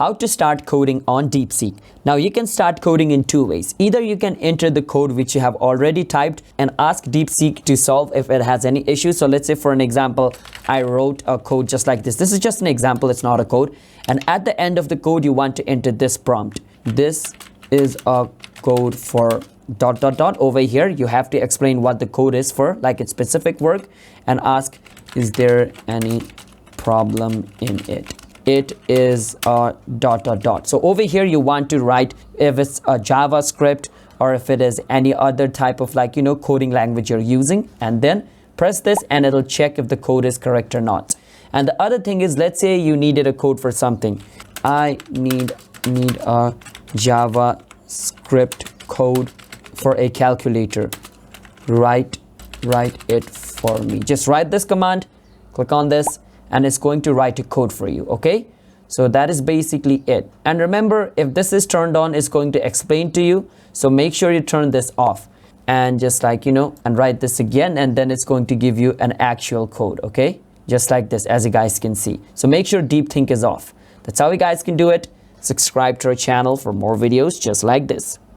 how to start coding on DeepSeek. Now you can start coding in two ways. Either you can enter the code which you have already typed and ask DeepSeek to solve if it has any issues. So let's say for an example, I wrote a code just like this. This is just an example, it's not a code. And at the end of the code, you want to enter this prompt. This is a code for ... Over here, you have to explain what the code is for, like its specific work, and ask, is there any problem in it? It is a ... So over here you want to write if it's a JavaScript or if it is any other type of coding language you're using, and then press this and it'll check if the code is correct or not. And the other thing is, let's say you needed a code for something. I need a JavaScript code for a calculator. Write it for me. Just write this command, click on this, and it's going to write a code for you. Okay, so that is basically it. And remember, if this is turned on, it's going to explain to you, so make sure you turn this off and just and write this again, and then it's going to give you an actual code. Okay, just like this, as you guys can see. So make sure DeepThink is off. That's how you guys can do it. Subscribe to our channel for more videos just like this.